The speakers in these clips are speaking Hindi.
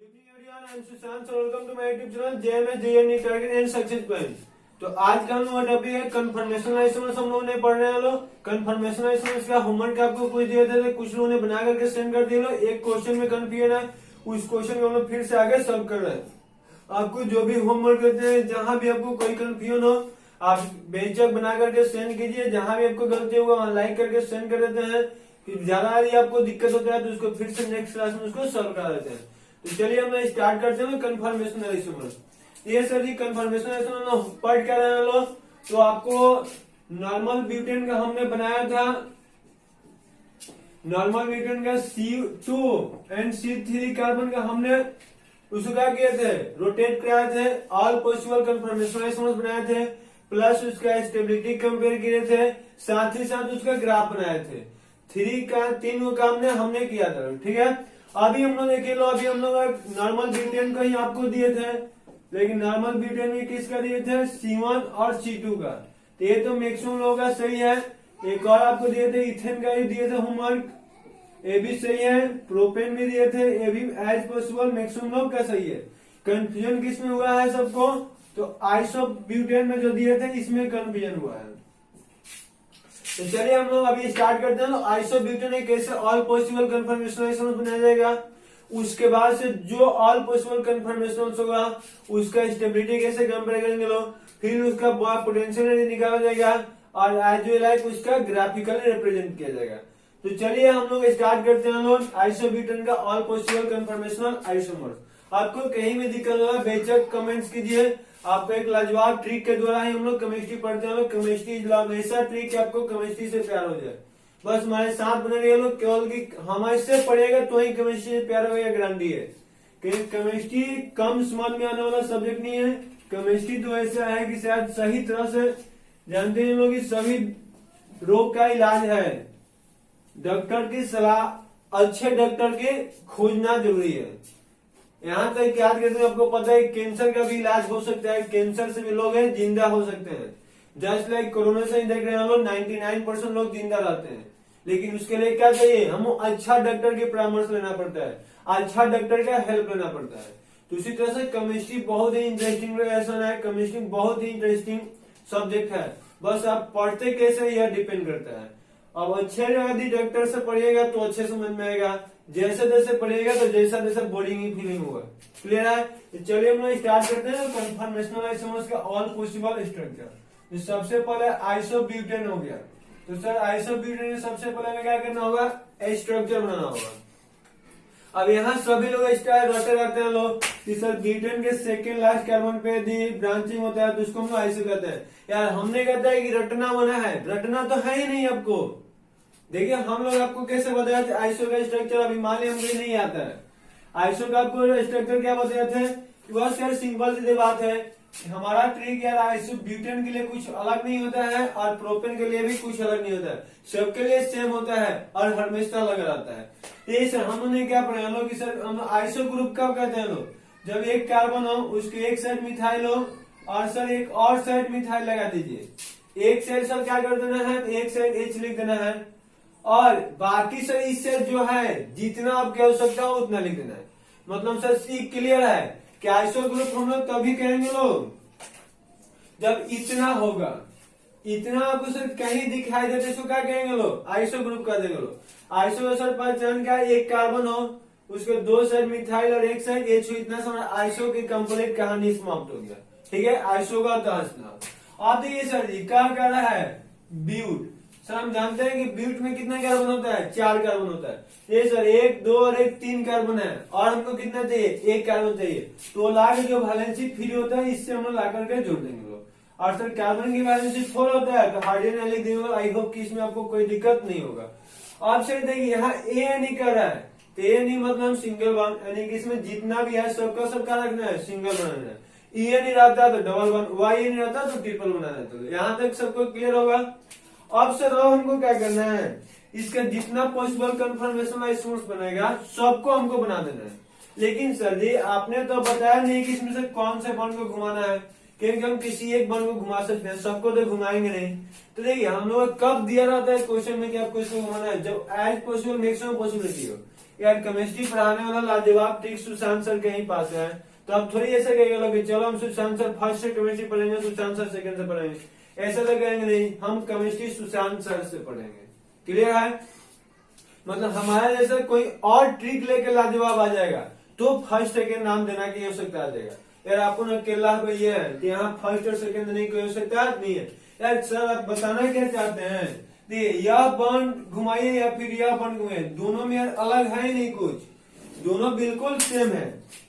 Good evening everyone, I am Sushant. So welcome to my YouTube channel JMS JNE Target and Success Plan. तो आज का हम लोग टॉपिक है कन्फर्मेशन आइसोमर्स। हम लोग ने पढ़ रहे हैं लोग कन्फर्मेशन आइसोमर्स का होमवर्क आपको कुछ दिए थे, कुछ लोगों ने बना करके सेंड कर दिए लोग। एक क्वेश्चन में कंफ्यूजन है, उस क्वेश्चन को हम लोग फिर से आगे सॉल्व कर रहे हैं। आपको जो भी होमवर्क देते हैं, जहां भी आपको कोई कंफ्यूजन हो, आप बेझिझक बना करके सेंड कीजिए। जहां भी आपको गलती होगा वहां लाइक करके सेंड कर देते हैं। फिर ज्यादा यदि आपको दिक्कत होता है तो उसको फिर से नेक्स्ट क्लास में उसको सॉल्व करा देते हैं। तो चलिए हम स्टार्ट करते हैं कन्फर्मेशन आइसोमर्स। ये सर जी कन्फर्मेशन आइसोमर्स पढ़ क्या रहे हैं लोग। तो आपको नॉर्मल ब्यूटेन का हमने बनाया था, नॉर्मल ब्यूटेन का C2 एंड C3 कार्बन का हमने उसको क्या किए थे, रोटेट कराए थे। ऑल पॉसिबल कन्फर्मेशन आइसोमर्स बनाए थे, प्लस उसका स्टेबिलिटी कंपेयर किए थे, साथ ही साथ उसका ग्राफ बनाए थे। तीन काम हमने किया था, ठीक है। अभी हम लोग देखे लो, अभी हम लोग नॉर्मल ब्यूटेन का ही आपको दिए थे, लेकिन नॉर्मल ब्यूटेन में किसका दिए थे, C1 और C2 का। तो ये तो मैक्सिमम लोगों का सही है। एक और आपको दिए थे इथेन का ही दिए थे होमवर्क, ये भी सही है। प्रोपेन भी दिए थे, ये भी एज पॉसिबल मैक्सिमम लोग का सही है। कंफ्यूजन किसमें हुआ है सबको, तो आइसो ब्यूटेन में जो दिए थे इसमें कंफ्यूजन हुआ है। तो चलिए हम लोग अभी स्टार्ट करते हैं। आइसो ब्यूटेन कैसे ऑल पॉसिबल कन्फर्मेशन आइसोमर्स बनाया जाएगा, उसके बाद से जो ऑल पॉसिबल कन्फर्मेशन होगा उसका स्टेबिलिटी कैसे कंपेयर करेंगे लोग, फिर उसका पोटेंशियल निकाला जाएगा और एज वेल एज उसका ग्राफिकली रिप्रेजेंट किया जाएगा। तो चलिए हम लोग स्टार्ट करते हैं लोग आइसो ब्यूटेन का ऑल पॉसिबल कन्फर्मेशनल आइसोमर्स। आपको कहीं भी दिक्कत होगा बेशक कमेंट्स कीजिए। आपको एक लाजवाब ट्रिक के द्वारा ही हम लोग केमिस्ट्री पढ़ते हैं। केमिस्ट्री ऐसा ट्रिक कि आपको केमिस्ट्री से प्यार हो जाए। बस हमारे साथ बने रहिए लोग, केवल की हमारे से पढ़ेगा तो ही केमिस्ट्री से प्यार होगा, गारंटी है। केमिस्ट्री कम समझ में आने वाला सब्जेक्ट नहीं है। केमिस्ट्री तो ऐसा है कि शायद सही तरह से जानते हैं लोग, सभी रोग का इलाज है। डॉक्टर की सलाह, अच्छे डॉक्टर के खोजना जरूरी है। यहाँ तक याद करते हैं, आपको पता है कैंसर का भी इलाज हो सकता है। कैंसर से भी लोग हैं जिंदा हो सकते हैं। जस्ट लाइक कोरोना से देख रहे हैं लोग 99% लोग जिंदा रहते हैं। लेकिन उसके लिए क्या चाहिए, हम अच्छा डॉक्टर के परामर्श लेना पड़ता है, अच्छा डॉक्टर का हेल्प लेना पड़ता है। तो इसी तरह से केमिस्ट्री बहुत ही इंटरेस्टिंग है। केमिस्ट्री बहुत ही इंटरेस्टिंग सब्जेक्ट है। बस आप पढ़ते कैसे यह डिपेंड करता है। अब अच्छे यदि डॉक्टर से पढ़िएगा तो अच्छे समझ में आएगा, जैसे जैसे पढ़िएगा तो जैसा जैसा बोरिंग ही फीलिंग होगा। क्लियर है। तो चलिए हम लोग स्टार्ट करते हैं कन्फर्मेशनल आइसोमर्स का ऑल पॉसिबल स्ट्रक्चर। तो सबसे पहले आइसोब्यूटेन हो गया। तो सर आइसोब्यूटेन सबसे पहले हमें क्या करना होगा, स्ट्रक्चर बनाना होगा। अब यहाँ सभी लोग स्टार रटे रहते हैं लोग कि सर ब्यूटेन के सेकेंड लास्ट कार्बन पे दी ब्रांचिंग होता है तो उसको हम लोग आइसो कहते हैं। यार हमने कहता है कि रटना बना है, रटना तो है ही नहीं आपको। देखिए हम लोग आपको कैसे बताया थे आइसो का स्ट्रक्चर। अभी मान लिया हमको नहीं आता है आइसो का, आपको स्ट्रक्चर क्या बताए थे, बस यार सिंपल सी बात है। हमारा ट्रिक यार आइसो ब्यूटेन के लिए कुछ अलग नहीं होता है और प्रोपेन के लिए भी कुछ अलग नहीं होता है, सबके लिए सेम होता है और हमेशा अलग रहता है। ये सर हमने क्या पढ़ा लोग कि सर हम आइसो ग्रुप कब कहते हैं लोग, जब एक कार्बन हो उसके एक साइड मिथाइल हो और सर एक और साइड मिथाइल लगा दीजिए। एक साइड सर क्या कर देना है, एक साइड H लिख देना है और बाकी सर इस साइड जो है जितना आपकी आवश्यकता हो उतना लिख देना है। मतलब सर सी क्लियर है कि आइसो ग्रुप हम लोग तभी कहेंगे लोग जब इतना होगा। इतना आपको सर कहीं दिखाई देते इसको क्या कहेंगे लोग, आइसो ग्रुप कह देंगे लोग। आइसो का सर पहचान क्या, एक कार्बन हो उसके दो साइड मिथाइल और एक साइड H हो, इतना समय आइसो की कंप्लीट कहानी समाप्त हो गया। ठीक है, आइसो का तहसना। अब देखिए सर जी क्या कह रहा है, ब्यूट। सर हम जानते हैं कि ब्यूट में कितना कार्बन होता है, 4 कार्बन होता है। ये सर 1, 2 और 1 3 कार्बन है और हमको कितना चाहिए, 1 कार्बन चाहिए। तो ला के जो वैलेंसी फ्री होता है इससे हम लोग ला करके जोड़ देंगे लोग। और सर कार्बन की वैलेंसी 4 होता है तो हाइड्रोजन लिख देंगे। आई होप कि इसमें आपको कोई दिक्कत नहीं होगा। अब सर देखिए यहाँ ए नहीं कर रहा है, तो ए नहीं मतलब सिंगल बॉन्ड, यानी कि इसमें जितना भी है सबका सबका रखना है, सिंगल बनाना है। ई नहीं रहता तो डबल बॉन्ड, वाई नहीं रहता तो ट्रिपल बनाना है। तो यहाँ तक सबको क्लियर होगा। अब सर हमको क्या करना है, इसका जितना पॉसिबल कन्फर्मेशन आइसोमर्स बनेगा सबको हमको बना देना है। लेकिन सर जी आपने तो बताया नहीं कि इसमें से कौन से बॉन्ड को घुमाना है, क्योंकि हम किसी एक बॉन्ड को घुमा सकते हैं, सबको तो घुमाएंगे नहीं। तो देखिए हम लोग कब दिया रहता है क्वेश्चन में कि आपको इसको घुमाना है, जब एज पॉसिबल मैक्सिमम पॉसिबिलिटी हो। यार केमिस्ट्री पढ़ाने वाला लाजवाब ट्रिक सुशांत सर के ही पास है, तो आप थोड़ी ऐसे कहेंगे कि चलो हम सुशांत सर फर्स्ट से केमिस्ट्री पढ़ेंगे, सुशांत सर सेकंड से पढ़ेंगे, ऐसा तो कहेंगे नहीं, हम केमिस्ट्री सुशांत सर से पढ़ेंगे। क्लियर है? मतलब हमारा जैसा कोई और ट्रिक लेके लाजवाब आ जाएगा तो फर्स्ट सेकंड नाम देना की हो सकता आ जाएगा। यार आपको ना केला को ये है कि यहाँ फर्स्ट और सेकंड नहीं कोई हो सकता नहीं है। यार सर आप बताना क्या चाहते हैं, देखिए यह बॉन्ड घुमाइए या फिर यह बॉन्ड घुमाइए, दोनों में यार अलग है ही नहीं कुछ, दोनों बिल्कुल सेम है।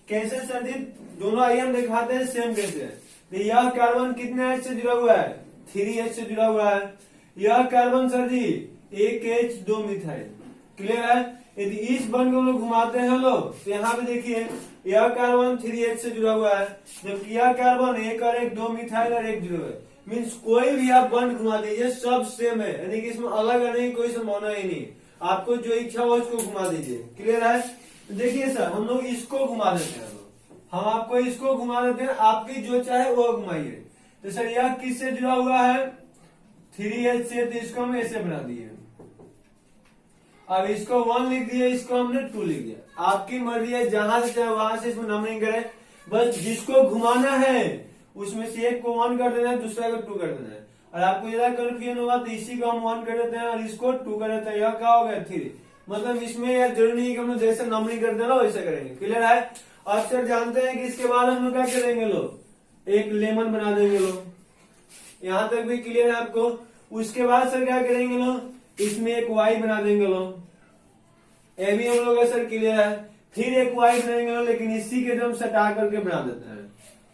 कैसे सर जी? दोनों आइए हम दिखाते हैं सेम कैसे है। यह कार्बन कितने एच से जुड़ा हुआ है? 3H से जुड़ा हुआ है। यह कार्बन सर जी 1H 2 मिथाइल। क्लियर है? यदि इस बॉन्ड को हम लोग घुमाते हैं लोग तो यहाँ पे देखिए यह कार्बन 3H से जुड़ा हुआ है, जबकि यह कार्बन 1 और 1 2 मिथाइल और 1 जुड़ा हुआ है। मीन्स कोई भी आप बॉन्ड घुमा दीजिए सब सेम है, यानी कि इसमें अलग आने की कोई संभावना ही नहीं। आपको जो इच्छा हो उसको घुमा दीजिए। क्लियर है? देखिए सर हम लोग इसको घुमा देते हैं, हम आपको इसको घुमा देते हैं, आपकी जो चाहे वो घुमाइए। तो सर यह किससे जुड़ा हुआ है? 3H से, तो इसको हम ऐसे बना दिए। अब इसको 1 लिख दिया, इसको हमने 2 लिख दिया। आपकी मर्जी है, जहां से चाहे वहां से इसमें नंबरिंग करें, बस जिसको घुमाना है उसमें से एक को 1 कर देना है, दूसरा को 2 कर देना है। और आपको ज्यादा कंफ्यूजन होगा तो इसी को हम 1 कर देते हैं और इसको 2 कर देते हैं, यह क्या हो गया 3। मतलब इसमें यार जरूरी नहीं कि हम लोग जैसे नंबरिंग कर देना वैसे करेंगे। क्लियर है? अब सर जानते हैं कि इसके बाद हम लोग क्या करेंगे लोग, एक लेमन बना देंगे लोग। यहां तक भी क्लियर है आपको? उसके बाद सर क्या करेंगे लोग, इसमें एक वाई बना देंगे लोग, ये भी हम लोग का सर क्लियर है। फिर एक वाई बनाएंगे लोग, लेकिन इसी के हम सटा करके बना देते हैं,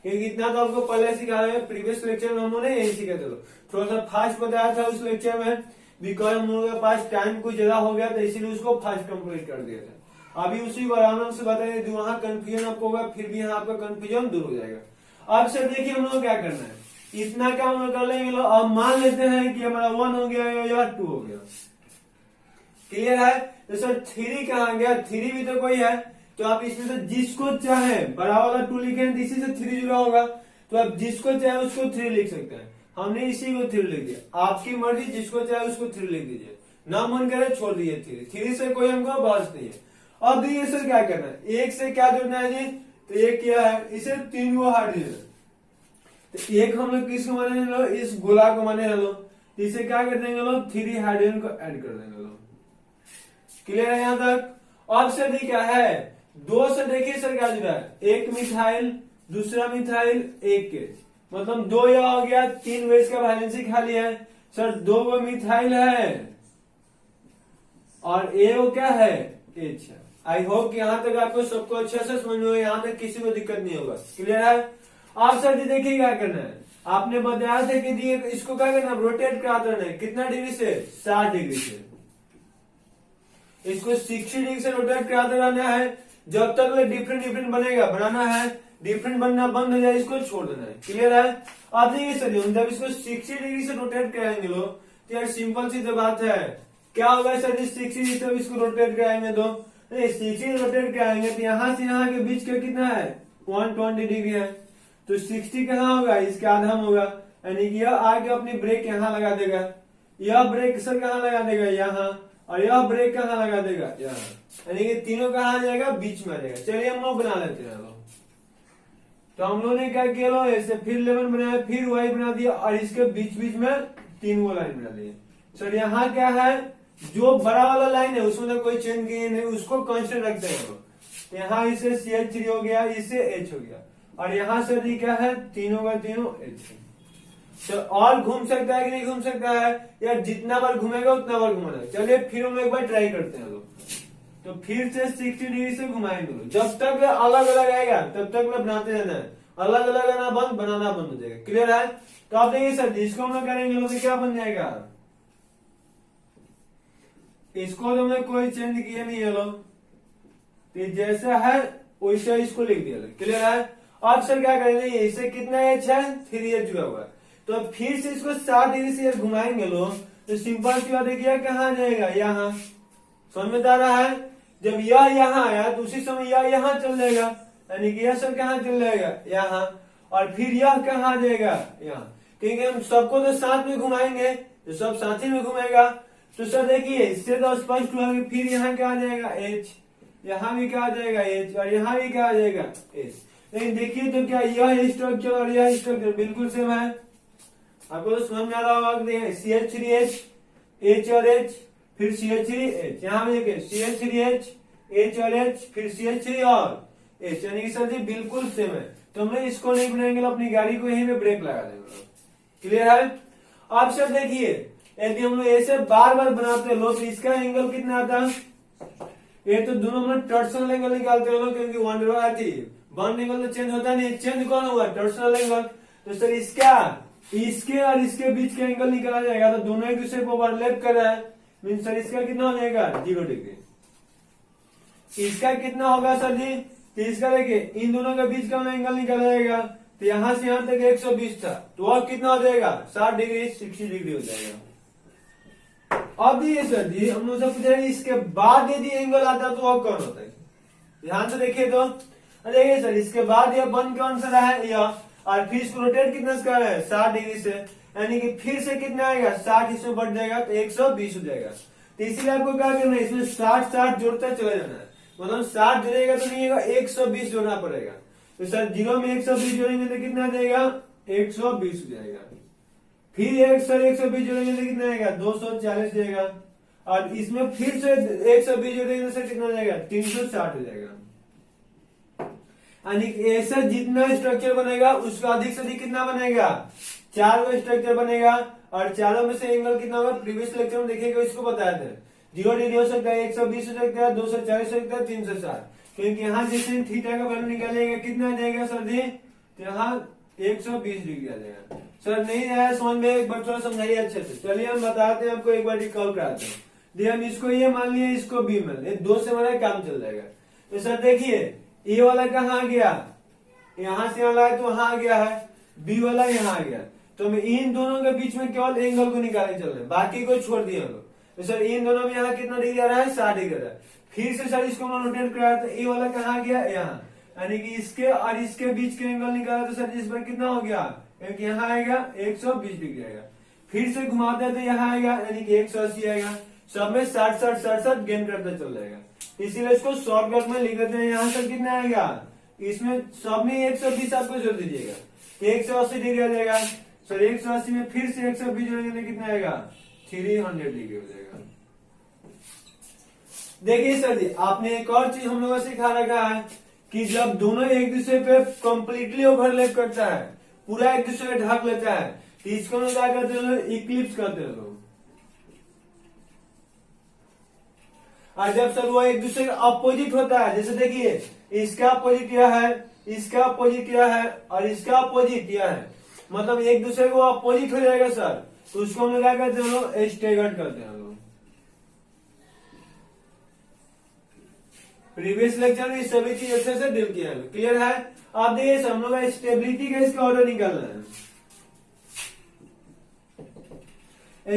क्योंकि इतना तो आपको पहले सिखा रहे हैं, प्रीवियस लेक्चर में हम लोगों ने यही सीखा था। थोड़ा सा फास्ट बताया था उस लेक्चर में, बिकॉज हम लोगों के पास टाइम कुछ ज्यादा हो गया था, इसीलिए उसको फास्ट कंप्लीट कर दिया था। अभी उसी को आराम से बताइए, जो वहां कंफ्यूजन आपको होगा फिर भी यहाँ आपका कंफ्यूजन दूर हो जाएगा। अब सर देखिए हम लोग क्या करना है, इतना क्या हम लोग कर लेंगे लोग। अब मान लेते हैं कि हमारा 1 हो गया या 2 हो गया। क्लियर है? तो सर 3 कहाँ गया? 3 भी तो कोई है, तो आप इसमें से जिसको चाहे बड़ा वाला 2 लिखे, इसी से 3 जुड़ा होगा, तो आप जिसको चाहे उसको 3 लिख सकते हैं। हमने इसी को 3 लिख दिया, आपकी मर्जी, जिसको चाहे उसको 3 लिख दीजिए, ना मन करे छोड़ दीजिए 3 से कोई हमको बहस नहीं है। अब देखिए सर क्या करना है, एक से क्या जोड़ना है जी, तो एक क्या है, इसे 3 को हाइड्रोजन, तो एक हम लोग किसको माने लो, इस गोला को माने लो, इसे क्या कर देंगे लोग, 3 हाइड्रोजन को ऐड कर देंगे लोग। क्लियर है यहाँ तक? अब सर क्या है, 2 से देखिए सर क्या जुड़ा है, एक मिथाइल, दूसरा मिथाइल, एक के, मतलब 2 यह हो गया, 3 वेज का वैलेंसी खाली है। सर 2 वो मिथाइल है और ए वो क्या है, एच है। आई होप कि यहाँ तक आपको सबको अच्छे से समझ में, यहाँ तक किसी को दिक्कत नहीं होगा। क्लियर है? आप सर जी देखिए क्या करना है, आपने बताया था कि जी इसको क्या करना है, रोटेट कराते रहना है, कितना डिग्री से, 60 डिग्री से। इसको 60 डिग्री से रोटेट कराते रहना है, जब तक डिफरेंट डिफरेंट बनेगा, बनाना है, डिफरेंट बनना बंद हो जाए इसको छोड़ देना है। क्लियर है? आप देखिए सर जब इसको 60 डिग्री से रोटेट कराएंगे लोग, तो यार सिंपल सी तो बात है, क्या होगा सर जी 60 डिग्री से इसको रोटेट कराएंगे तो 60 रोटेट कराएंगे तो यहाँ से यहाँ के बीच का कितना है, 120 डिग्री है, तो 60 कहाँ होगा, इसके आधा होगा, यानी कि यह आके अपनी ब्रेक यहाँ लगा देगा, यह ब्रेक सर कहाँ लगा देगा, यहाँ, और यह ब्रेक कहाँ लगा देगा, यहाँ, यानी कि तीनों कहाँ आ जाएगा, बीच में आ जाएगा। चलिए हम लोग बना लेते हैं। तो हम लोगों ने क्या किया लो, ऐसे फिर 11 बनाया, फिर वाई बना दिया, और इसके बीच बीच में 3 वो लाइन बना दिए। सर यहाँ क्या है, जो बड़ा वाला लाइन है उसमें तो कोई चेंज किए नहीं, उसको कांस्टेंट रखते हैं। यहाँ इसे CH3 हो गया, इसे H हो गया, और यहाँ सर जी क्या है, तीनों का तीनों H। तो और घूम सकता है कि नहीं घूम सकता है, यार जितना बार घूमेगा उतना बार घुमाना। चलिए फिर हम एक बार ट्राई करते हैं लोग, तो फिर से 60 डिग्री से घुमाएंगे लोग, जब तक अलग अलग आएगा तब तक बनाते रहना है, अलग अलग आना बंद, बनाना बंद हो जाएगा। क्लियर है? तो आप देखिए सर जिसको हम लोग करेंगे लोग क्या बन जाएगा, इसको तो हमने कोई चेंज किया नहीं है लोग, तो जैसा है वैसा इसको लिख दिया। क्लियर है? अब सर क्या करेंगे, इसे कितना एच है, 3H जुड़ा हुआ है, तो अब फिर से इसको 60 डिग्री से घुमाएंगे लोग, तो सिंपल सी बात है, कहाँ जाएगा, यहाँ। समझ में आ रहा है? जब यह यहाँ आया तो उसी समय यह यहाँ चल जाएगा, यानी कि यह सर कहाँ चल जाएगा, यहाँ, और फिर यह कहाँ आ जाएगा, यहाँ, क्योंकि हम सबको तो साथ में घुमाएंगे तो सब साथ ही में घूमेगा। तो सर देखिए इससे तो स्पष्ट हुआ कि फिर यहाँ क्या आ जाएगा, H, यहाँ भी क्या आ जाएगा H और यहाँ भी क्या आ जाएगा S। लेकिन देखिए तो क्या यह स्ट्रक्चर और यह स्ट्रक्चर बिल्कुल सेम है। आपको तो समझ में आ रहा होगा CH3H, H और H, फिर CH3H। यहाँ भी देखिए CH3H, H और H, फिर CH3 और H, यानी कि सर जी बिल्कुल सेम है। तो हम लोग इसको नहीं बनाएंगे, अपनी गाड़ी को यहीं पे ब्रेक लगा देंगे। क्लियर है। अब सर देखिए यदि हम लोग ऐसे बार बार बनाते लो तो इसका एंगल कितना आता है, ये तो दोनों में टॉर्सनल एंगल निकालते हो क्योंकि वन एंगल तो चेंज होता नहीं, चेंज कौन होगा टॉर्सनल एंगल। तो सर इसके और इसके बीच का एंगल निकाला जाएगा, तो दोनों एक दूसरे को ओवरलैप कर रहा है, मीन सर इसका कितना हो जाएगा 0 डिग्री। इसका कितना होगा सर जी, तो इसका देखिए इन दोनों के बीच का एंगल निकाला जाएगा, तो यहां से यहां तक 120 था, तो अब कितना हो जाएगा 60 डिग्री 60 डिग्री हो जाएगा। अब ये सर जी हम लोग से पूछ रहे हैं इसके बाद यदि एंगल आता तो वह कौन होता है। ध्यान से देखिए तो देखिए सर इसके बाद यह बन कौन सा रहा है यह, और फिर इसको रोटेट कितना से कर रहा है 60 डिग्री से, यानी कि फिर से कितना आएगा 60 इसमें बढ़ जाएगा तो 120 हो जाएगा। तो इसीलिए आपको क्या करना है इसमें 60 जोड़ता चला जाना है, मतलब 60 जोड़ेगा तो नहीं होगा 120 जोड़ना पड़ेगा। तो सर 0 में 120 जोड़ेंगे तो कितना आ जाएगा 120 हो जाएगा, फिर 120 जोड़ेंगे तो कितना आएगा 240 जाएगा, और इसमें फिर से 120 जोड़ेंगे तो कितना आ जाएगा 360 हो जाएगा। यानी ऐसा जितना स्ट्रक्चर बनेगा उसका अधिक से अधिक कितना बनेगा 4 गो स्ट्रक्चर बनेगा, और चारों में से एंगल कितना होगा प्रीवियस लेक्चर में देखेगा इसको बताया था 0 डिग्री हो सकता है, 120 हो सकता है, 240 हो सकता है, 360, क्योंकि यहाँ जैसे थीटा का वैल्यू निकालेगा कितना आ जाएगा सर जी, तो यहाँ 120 डिग्री आ जाएगा। सर नहीं आया समझ में एक बार थोड़ा समझाइए अच्छे से। चलिए हम बताते हैं आपको, एक बार रिकॉल कराते हैं। देखिए हम इसको ये मान लिया, इसको बी मान लिया, 2 से हमारा काम चल जाएगा। तो सर देखिए ए वाला कहाँ आ गया, यहां से वाला है तो वहां आ गया है, बी वाला यहाँ आ गया, तो हमें इन दोनों के बीच में केवल एंगल को निकालने चल रहे हैं, बाकी को छोड़ दिया हम लोग। तो सर इन दोनों में यहाँ कितना डिग्री आ रहा है 60 डिग्री आ रहा है। फिर से सर इसको हम रोटेट कराया तो ए वाला कहाँ आ गया यहाँ, यानी कि इसके और इसके बीच के एंगल निकाला तो सर इस पर कितना हो गया, क्योंकि यहाँ आएगा 120 डिग्री आएगा। फिर से घुमाते हैं तो यहाँ आएगा यानी कि 180 आएगा, सब में 60 गेन करता चल जाएगा। इसीलिए इसको शॉर्टकट में लिख देते हैं। यहाँ से कितना आएगा, इसमें सब में 120 आपको जोड़ दीजिएगा, 180 डिग्री आ जाएगा। सर 180 में फिर से 120 जोड़ेंगे कितना आएगा 300 डिग्री हो जाएगा। देखिए सर जी आपने एक और चीज हम लोगों को सिखा रखा है कि जब दोनों एक दूसरे पे कंप्लीटली ओवरलैप करता है, पूरा एक दूसरे को ढक लेता है, तो इसको हम क्या करते हैं इक्लिप्स करते हैं लोग। और जब सर वो एक दूसरे का अपोजिट होता है, जैसे देखिए इसका अपोजिट यह है, इसका अपोजिट यह है, और इसका अपोजिट यह है, मतलब एक दूसरे को अपोजिट हो जाएगा सर, तो उसको हम क्या करते हैं लोग स्टेगर्ड करते हैं लोग। प्रीवियस लेक्चर में सभी चीज अच्छे से डील किया है, क्लियर है। आप देखिए हम लोग स्टेबिलिटी का इसका ऑर्डर निकालना है,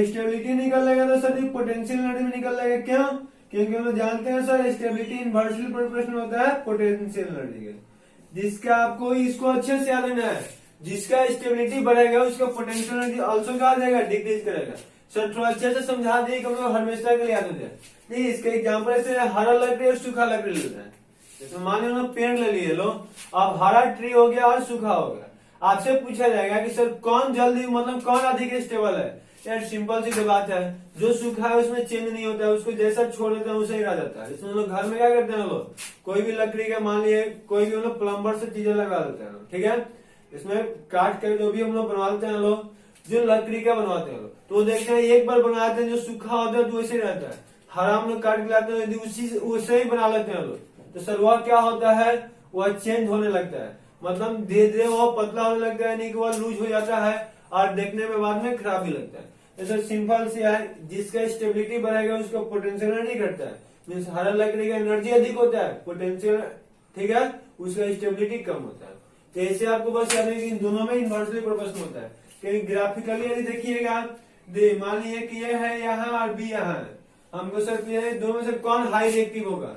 स्टेबिलिटी निकल लेगा तो सर पोटेंशियल एनर्जी में निकल लेगा, क्यों, क्योंकि हम लोग जानते हैं सर स्टेबिलिटी इनवर्सली प्रोपोर्शनल होता है पोटेंशियल एनर्जी के, जिसका आपको इसको अच्छे से याद रखना है, जिसका स्टेबिलिटी बढ़ेगा उसका पोटेंशियल एनर्जी ऑल्सो क्या आ जाएगा डिक्रीज करेगा। सर थोड़ा अच्छे से समझा दिए कि हम लोग हमेशा के लिए याद हो जाए। नहीं इसका एग्जाम्पल से हरा लकड़ी और सूखा लकड़ी लेता है, जैसे मान लो पेड़ ले लिए लो, अब हरा ट्री हो गया और सूखा हो गया, आपसे पूछा जाएगा कि सर कौन जल्दी मतलब कौन अधिक स्टेबल है। यार सिंपल सी बात है, जो सूखा है उसमें चेंज नहीं होता है, उसको जैसा छोड़ देते हैं वैसे ही रह जाता है। इसमें लोग घर में क्या करते हैं लोग, कोई भी लकड़ी का मान लिए कोई भी हम लोग प्लम्बर से चीजें लगा देते हैं, ठीक है, इसमें काट कर जो भी हम लोग बनवाते हैं लोग, जो लकड़ी का बनवाते हैं लोग, तो देखते हैं एक बार बनाते हैं जो सूखा होता है तो वैसे ही रहता है, हरा हम लोग काट के लाते हैं यदि उसे ही बना लेते हैं लोग, तो सर वह क्या होता है वह चेंज होने लगता है, मतलब धीरे धीरे वह पतला होने लगता है, नहीं कि वह लूज हो जाता है और देखने में बाद में खराब भी लगता है। जैसे सिंपल से है, जिसका स्टेबिलिटी बढ़ेगा उसका पोटेंशियल एनर्जी घटता है, मीन्स हरा लकड़ी का एनर्जी अधिक होता है, पोटेंशियल ठीक है उसका स्टेबिलिटी कम होता है। तो ऐसे आपको बस याद है कि इन दोनों में इनवर्सली प्रोपोर्शनल होता है। क्योंकि ग्राफिकली यदि देखिएगा, मान लीजिए कि ये है यहाँ और बी यहाँ है, हमको सर दोनों में से कौन हाई रिएक्टिव होगा,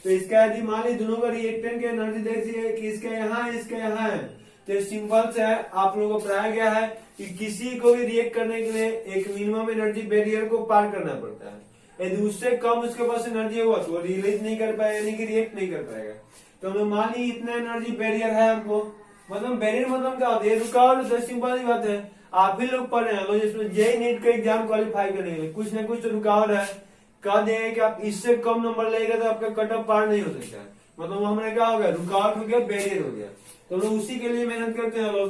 तो इसका यदि मान लीजिए दोनों का रिएक्टेंट की एनर्जी देखिए कि इसका यहाँ है इसका यहाँ है, तो सिंपल से है आप लोगों को पढ़ाया गया है कि किसी को भी रिएक्ट करने के लिए एक मिनिमम एनर्जी बैरियर को पार करना पड़ता है। यदि उससे कम उसके पास एनर्जी होगा तो वो रिलीज नहीं कर पाएगा, यानी कि रिएक्ट नहीं कर पाएगा। तो हम लोग मान ली इतना एनर्जी बैरियर है हमको, मतलब बैरियर मतलब क्या होता है, रुकावट होता है, सिंपल सी बात है। आप ही लोग पढ़ रहे हैं, जिसमें जेई नीट का एग्जाम क्वालिफाई करने के लिए कुछ ना कुछ तो रुकावट है। कह देंगे कि आप इससे कम नंबर लेगा तो आपका कट ऑफ पार नहीं हो सकता, मतलब हमारे क्या हो गया, रुकावट हो गया, बैरियर हो गया। तो लोग उसी के लिए मेहनत करते हैं लोग।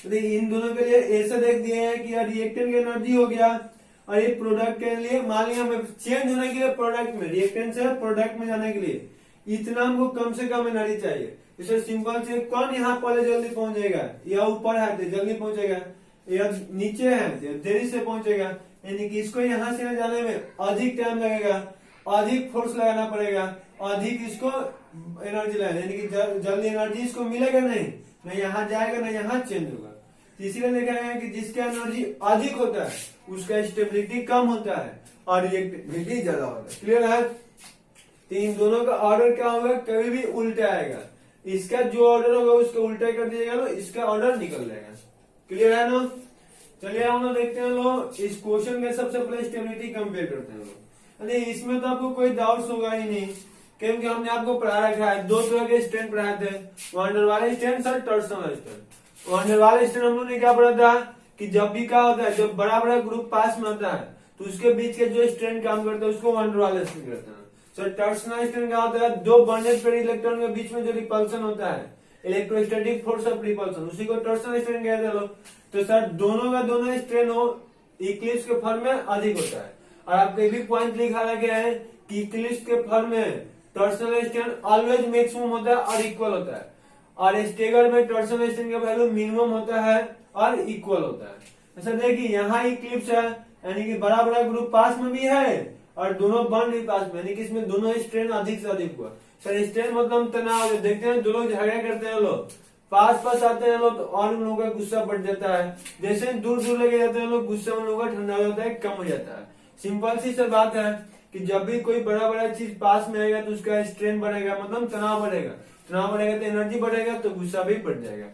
तो इन दोनों के लिए ऐसा देख दिए हैं कि रिएक्टेंट की एनर्जी हो गया, और ये प्रोडक्ट के लिए मान लिया हमें चेंज होने के लिए प्रोडक्ट में, रिएक्टेंट से प्रोडक्ट में जाने के लिए इतना हमको कम से कम एनर्जी चाहिए। जैसे सिंपल से कौन यहाँ पहले जल्दी पहुंच जाएगा, या ऊपर है तो जल्दी पहुंचेगा, या नीचे है तो देरी से पहुंचेगा, यानी कि इसको यहाँ से जाने में अधिक टाइम लगेगा, अधिक फोर्स लगाना पड़ेगा, अधिक इसको एनर्जी लगेगा, यानी कि जल्दी एनर्जी इसको मिलेगा नहीं, न यहाँ जाएगा न यहाँ चेंज होगा। इसीलिए देखा गया कि जिसका एनर्जी अधिक होता है उसका स्टेबिलिटी कम होता है और रिएक्टिविटी ज्यादा होता है। क्लियर है? तो इन दोनों का ऑर्डर क्या होगा, कभी भी उल्टा आएगा। इसका जो ऑर्डर होगा उसका उल्टा कर दिएगा तो इसका ऑर्डर निकल जाएगा। क्लियर है ना? चलिए हम लोग देखते हैं लोग इस क्वेश्चन के सबसे पहले स्टेबिलिटी कंपेयर करते हैं लोग। अरे इसमें तो आपको कोई डाउट्स होगा ही नहीं, क्योंकि हमने आपको पढ़ा रखा है, दो तरह के स्टैंड पढ़ाए थे, वंडर वाले स्टैंड और टॉर्सनल स्टैंड। वंडर वाले स्टैंड हम लोग ने क्या पढ़ा था कि जब भी क्या होता है, जब बड़ा बड़ा ग्रुप पास में होता है तो उसके बीच के जो स्ट्रेंड काम करता है उसको वंडर वाले स्ट्रेंड कहते हैं। सर टॉर्सनल स्ट्रेंड क्या होता है, दो बॉन्डेड पेयर इलेक्ट्रॉन के बीच में जो रिपल्सन होता है, इलेक्ट्रोस्टैटिक फोर्स ऑफ रिपल्सन, उसी को टॉर्सनल स्ट्रेंड कहते हैं लोग। तो सर दोनों का दोनों स्ट्रेन हो इक्लिप्स के फॉर्म में अधिक होता है। और आपको भी पॉइंट लिखा गया है कि इक्लिप्स के फॉर्म में टॉर्सनल स्ट्रेन ऑलवेज मैक्सिमम होता है और इक्वल होता है, और स्टेगर में टॉर्सनल स्ट्रेन का वैल्यू मिनिमम होता है और इक्वल होता है। ऐसा देखिए यहाँ इक्लिप्स है, यानी कि बड़ा बड़ा ग्रुप पास में भी है और दोनों बॉन्ड भी पास में, यानी कि इसमें दोनों स्ट्रेन अधिक से अधिक हुआ। सर स्ट्रेन मतलब तनाव, देखते हैं दो लोग झगड़ा करते हैं लोग, पास पास आते हैं लोग तो और उन लोगों का गुस्सा बढ़ जाता है, जैसे दूर दूर लेके जाते हैं लोग गुस्सा उन लोगों का ठंडा हो जाता है, कम हो जाता है। सिंपल सी सर बात है कि जब भी कोई बड़ा बड़ा चीज पास में आएगा तो उसका स्ट्रेन बढ़ेगा, मतलब तनाव बढ़ेगा, तनाव बढ़ेगा तो एनर्जी बढ़ेगा तो गुस्सा भी बढ़ जाएगा।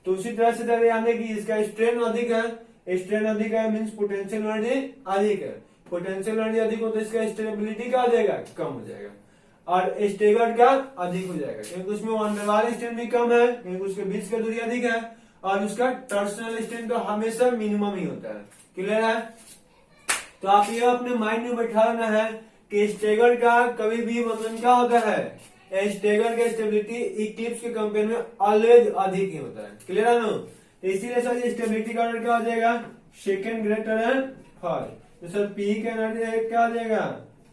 तो उसी तरह से ध्यान दें कि इसका स्ट्रेन अधिक है, स्ट्रेन अधिक है मीन्स पोटेंशियल एनर्जी अधिक है, पोटेंशियल एनर्जी अधिक हो तो इसका स्टेबिलिटी क्या हो जाएगा, कम हो जाएगा, और स्टेगर्ड का अधिक हो जाएगा, क्योंकि उसमें वंडर वाल स्ट्रेन भी कम है, क्योंकि उसके बीच का दूरी अधिक है, और उसका टॉर्सनल स्ट्रेन तो हमेशा मिनिमम ही होता है। क्लियर है? तो आप ये अपने माइंड में बैठा लेना है कि स्टेगर्ड का कभी भी मतलब क्या होता है, स्टेगर्ड का स्टेबिलिटी इक्लिप्स के कंपेयर में ऑलवेज अधिक ही होता है। क्लियर है ना? तो इसीलिए सर ये स्टेबिलिटी का ऑर्डर क्या हो जाएगा, सेकंड ग्रेटर देन फर्स्ट। तो सर पी का एनर्जी क्या हो जाएगा,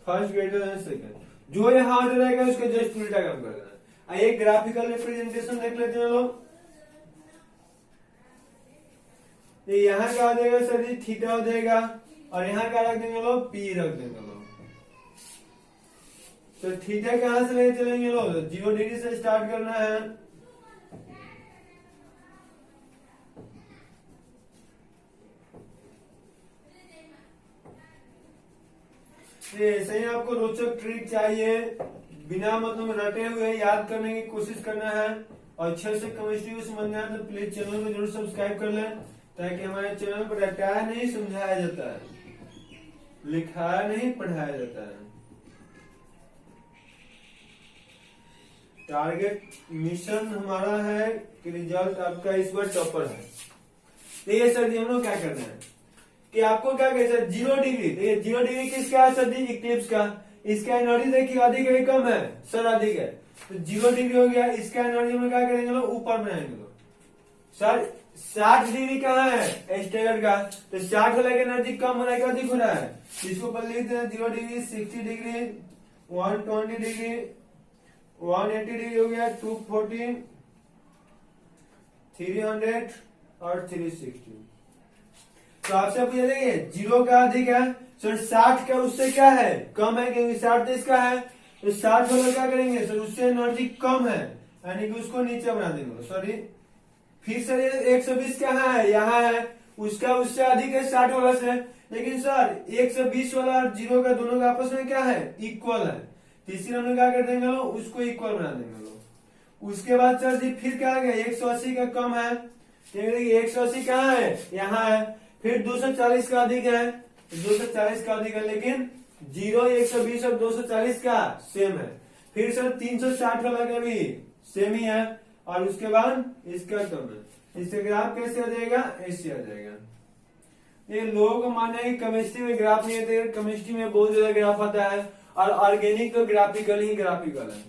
फर्स्ट ग्रेटर देन सेकंड। जो यहाँ ऑर्डर रहेगा उसका जस्ट उल्टा काम कर देना। एक ग्राफिकल रिप्रेजेंटेशन देख लेते हैं लोग। यहाँ क्या हो जाएगा सर जी, थीटा हो जाएगा, और यहाँ क्या रख देंगे लोग, पी रख देंगे लोग। तो थीटा कहां से लेके चलेंगे लोग, 0 डिग्री से स्टार्ट करना है, ऐसे ही आपको रोचक ट्रिक चाहिए, बिना मतलब रटे हुए याद करने की कोशिश करना है, और अच्छे से केमिस्ट्री को समझना है तो प्लीज चैनल को जरूर सब्सक्राइब कर लें, ताकि हमारे चैनल पर रटाया नहीं समझाया जाता है, लिखाया नहीं पढ़ाया जाता है। टारगेट मिशन हमारा है कि रिजल्ट आपका इस बार टॉपर है। देखिए सर जी हम लोग क्या करना है कि आपको क्या कहते हैं, 0 डिग्री, देखिए 0 डिग्री किसका है सर जी, इक्लिप्स का। इसका एनर्जी देखिए अधिक है कम है, सर अधिक है, तो 0 डिग्री हो गया। इसका एनर्जी में क्या करेंगे लोग, ऊपर बनाएंगे लोग। सर 60 डिग्री कहाँ है स्टेगर्ड का, तो 60 वाला का एनर्जी कम हो रहा है अधिक हो रहा है, इसको पर लिखते हैं 0 डिग्री, 60 डिग्री, 120 डिग्री, 180 डिग्री हो गया, 240, 300 और 360। तो आपसे पूछा देखिए 0 का अधिक है, सर 60 का उससे क्या है, कम है, क्योंकि 60 तो इसका है, तो 60 वाला क्या करेंगे सर, उससे एनर्जी कम है, यानी कि उसको नीचे बना देंगे। सॉरी फिर सर 120 कहाँ है, यहाँ है, उसका उससे अधिक है 60 वाला से, लेकिन सर 120 वाला और 0 का दोनों का आपस में क्या है, इक्वल है, तीसरे हम लोग क्या कर देंगे लोग, उसको इक्वल बना देंगे लोग। उसके बाद सर जी फिर क्या आ गया, 180 का कम है, 180 कहाँ है, यहाँ है, फिर 240 का अधिक है, 240 का अधिक है, लेकिन 0, 120 और 240 का सेम है। फिर सर 360 वाला का भी सेम ही है, और उसके बाद इसका कम है। इससे ग्राफ कैसे आ जाएगा, ऐसे आ जाएगा। ये लोगों को मानना है कि केमिस्ट्री में ग्राफ नहीं आते, केमिस्ट्री में बहुत ज्यादा ग्राफ आता है, और ऑर्गेनिक तो ग्राफिकल ही ग्राफिकल है।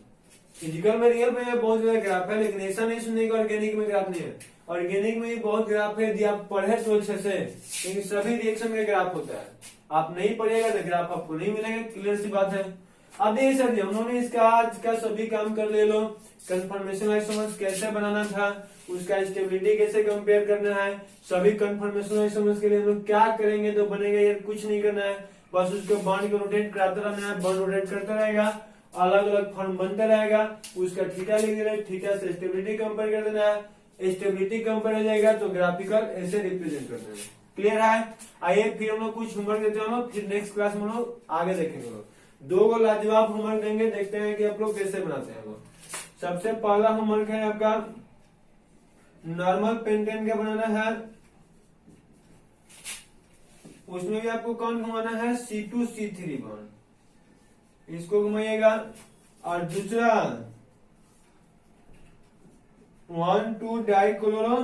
फिजिकल में रियल में बहुत ज्यादा ग्राफ है, लेकिन ऐसा नहीं सुनने का ऑर्गेनिक में ग्राफ नहीं है। ऑर्गेनिक में भी बहुत ग्राफ है, यदि आप पढ़े तो अच्छे से, लेकिन सभी रिएक्शन में ग्राफ होता है। आप नहीं पढ़िएगा तो ग्राफ आपको नहीं मिलेगा, क्लियर सी बात है। अब देखिए सर जी, हमने इसका आज का सभी काम कर ले लो। कंफर्मेशन आइसोमर्स कैसे बनाना था, उसका स्टेबिलिटी कैसे कंपेयर करना है, सभी कंफर्मेशन आइसोमर्स के लिए हम लोग क्या करेंगे तो बनेगा, यार कुछ नहीं करना है, बस उसको बॉन्ड को रोटेट कराता रहना है। बॉन्ड रोटेट करता रहेगा, अलग अलग फॉर्म बनता रहेगा, उसका थीटा लिख देना है, थीटा से स्टेबिलिटी कंपेयर कर देना है। स्टेबिलिटी कंपेयर हो जाएगा तो ग्राफिकल ऐसे रिप्रेजेंट कर देना है। क्लियर है। आइए फिर हम लोग कुछ होमवर्क देते हैं हम लोग, फिर नेक्स्ट क्लास में हम लोग आगे देखेंगे। लोग 2 को लाजवाब होमवर्क देंगे, देखते हैं कि आप लोग कैसे बनाते हैं। लोग सबसे पहला होमवर्क है आपका नॉर्मल पेंटेन का बनाना है। उसमें भी आपको कौन घुमाना है, C2C3 बॉन्ड, इसको घुमाइएगा। और दूसरा 1,2 डाइक्लोरो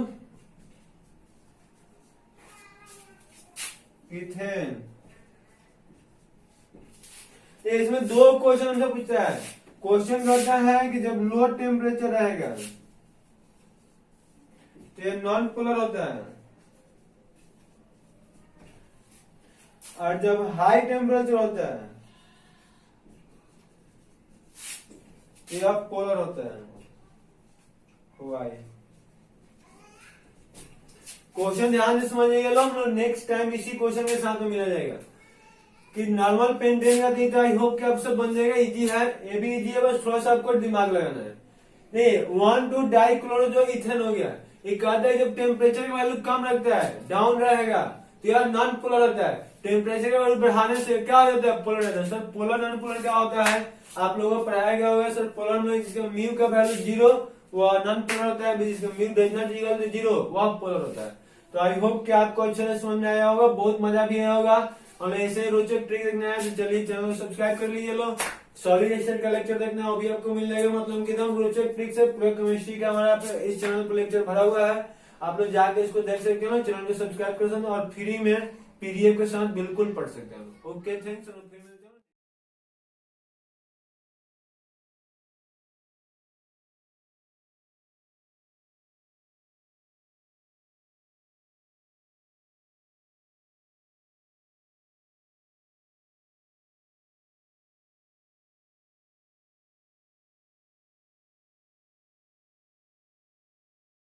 इथेन। इसमें 2 क्वेश्चन हमसे पूछता है। क्वेश्चन करता है कि जब लो टेम्परेचर रहेगा तो ये नॉन पोलर होता है, और जब हाई टेम्परेचर होता है ये अब पोलर होता है। वाई क्वेश्चन ध्यान से समझिएगा लोग, हम लोग नेक्स्ट टाइम इसी क्वेश्चन के साथ में मिला जाएगा कि नॉर्मल पेंटेन का थीटा। आई होप कि आप सब बन जाएगा, इजी है, ये भी इजी है, बस थोड़ा सा आपको दिमाग लगाना है। नहीं 1,2 डाइक्लोरो जो इथेन हो गया, ये कहता है जब टेम्परेचर की वैल्यू कम रखता है, डाउन रहेगा, तो यार नॉन पोलर होता है। टेम्परेचर की वैल्यू बढ़ाने से क्या हो जाता है, पोलर रहता है। सर पोलर नॉन पोलर क्या होता है, आप लोगों को पढ़ाया गया होगा सर। पोलर में जिसका म्यू का वैल्यू 0 वो नॉन पोलर होता है, जिसका mu does not equal to 0 वह पोलर होता है। तो आई होप कि आपको अच्छे से समझ में आया होगा, बहुत मजा भी आया होगा। और ऐसे रोचक ट्रिक देखना है तो चलिए चैनल को सब्सक्राइब कर लीजिए। लो सॉलिड एस्टर का लेक्चर देखना है, वो भी आपको मिल जाएगा। मतलब कि एकदम रोचक ट्रिक से पूरा केमिस्ट्री का हमारा इस चैनल पर लेक्चर भरा हुआ है। आप लोग जाके इसको देख सकते हो, चैनल को सब्सक्राइब कर सकते हो, और फ्री में PDF के साथ बिल्कुल पढ़ सकते हो। Okay, thanks.